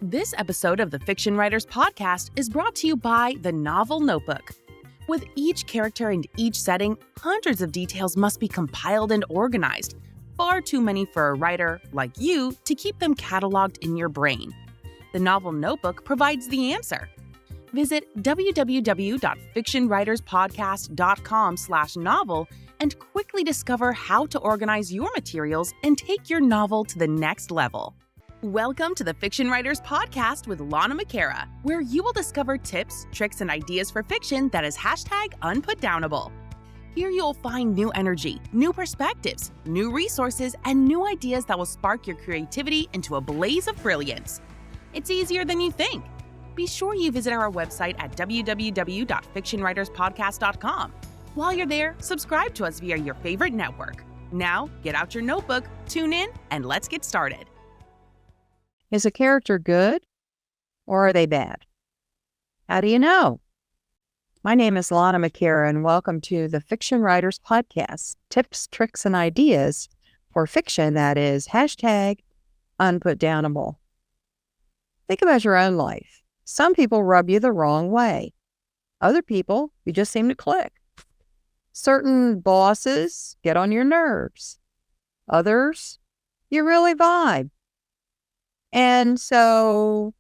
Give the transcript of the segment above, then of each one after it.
This episode of the Fiction Writers Podcast is brought to you by the novel Notebook. With each character and each setting, hundreds of details must be compiled and organized. Far too many for a writer, like you, to keep them cataloged in your brain. The novel Notebook provides the answer. Visit www.fictionwriterspodcast.com/novel and quickly discover how to organize your materials and take your novel to the next level. Welcome to the Fiction Writers Podcast with Lana McAra, where you will discover tips, tricks, and ideas for fiction that is #unputdownable. Here you'll find new energy, new perspectives, new resources, and new ideas that will spark your creativity into a blaze of brilliance. It's easier than you think. Be sure you visit our website at www.fictionwriterspodcast.com. While you're there, subscribe to us via your favorite network. Now, get out your notebook, tune in, and let's get started. Is a character good or are they bad? How do you know? My name is Lana McAra and welcome to the Fiction Writers Podcast, tips, tricks, and ideas for fiction that is #unputdownable. Think about your own life. Some people rub you the wrong way. Other people, you just seem to click. Certain bosses get on your nerves. Others, you really vibe. And so,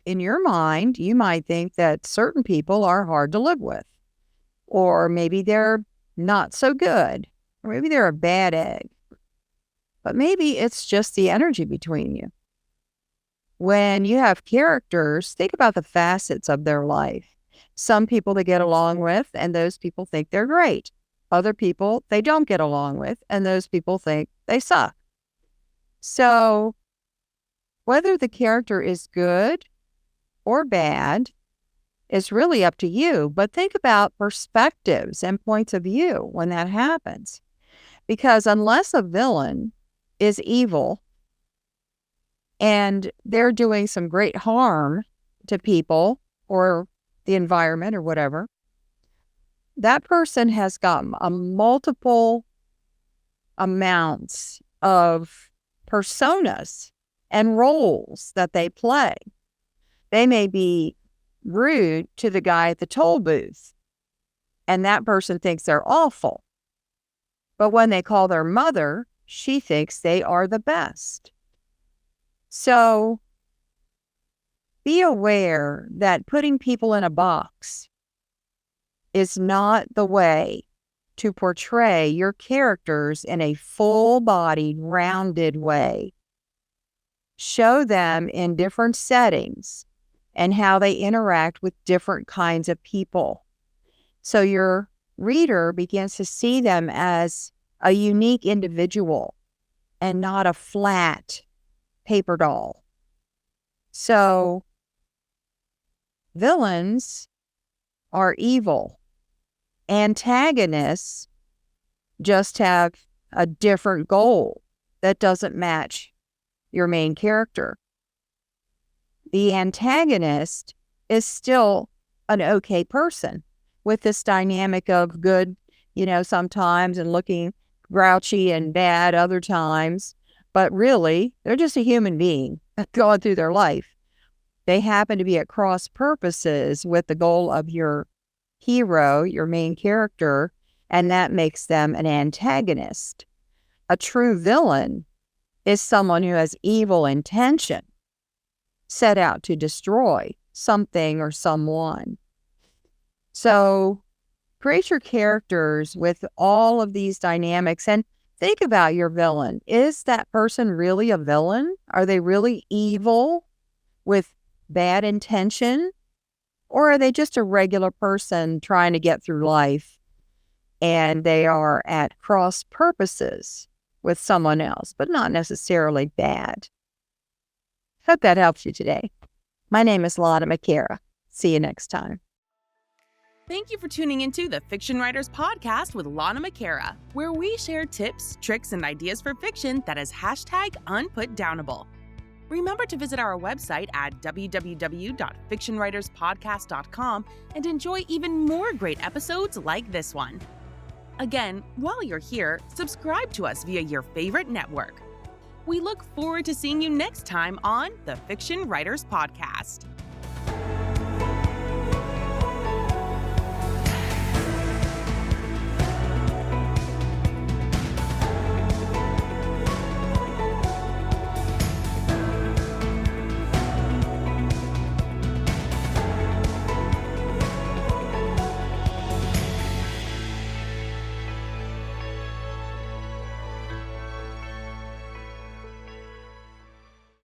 in your mind, you might think that certain people are hard to live with. Or maybe they're not so good. Or maybe they're a bad egg. But maybe it's just the energy between you. When you have characters, think about the facets of their life. Some people they get along with, and those people think they're great. Other people they don't get along with, and those people think they suck. So, whether the character is good or bad is really up to you, but think about perspectives and points of view when that happens. Because unless a villain is evil and they're doing some great harm to people or the environment or whatever, that person has got a multiple amounts of personas and roles that they play. They may be rude to the guy at the toll booth, and that person thinks they're awful. But when they call their mother, she thinks they are the best. So be aware that putting people in a box is not the way to portray your characters in a full-bodied, rounded way. Show them in different settings and how they interact with different kinds of people. So your reader begins to see them as a unique individual and not a flat paper doll. So villains are evil. Antagonists just have a different goal that doesn't match your main character. The antagonist is still an okay person with this dynamic of good, sometimes and looking grouchy and bad other times. But really, they're just a human being going through their life. They happen to be at cross purposes with the goal of your hero, your main character, and that makes them an antagonist. A true villain is someone who has evil intention, set out to destroy something or someone. So create your characters with all of these dynamics and think about your villain. Is that person really a villain? Are they really evil with bad intention? Or are they just a regular person trying to get through life and they are at cross purposes with someone else, but not necessarily bad? Hope that helps you today. My name is Lana McAra. See you next time. Thank you for tuning into the Fiction Writers Podcast with Lana McAra, where we share tips, tricks, and ideas for fiction that is #unputdownable. Remember to visit our website at www.fictionwriterspodcast.com and enjoy even more great episodes like this one. Again, while you're here, subscribe to us via your favorite network. We look forward to seeing you next time on the Fiction Writers Podcast.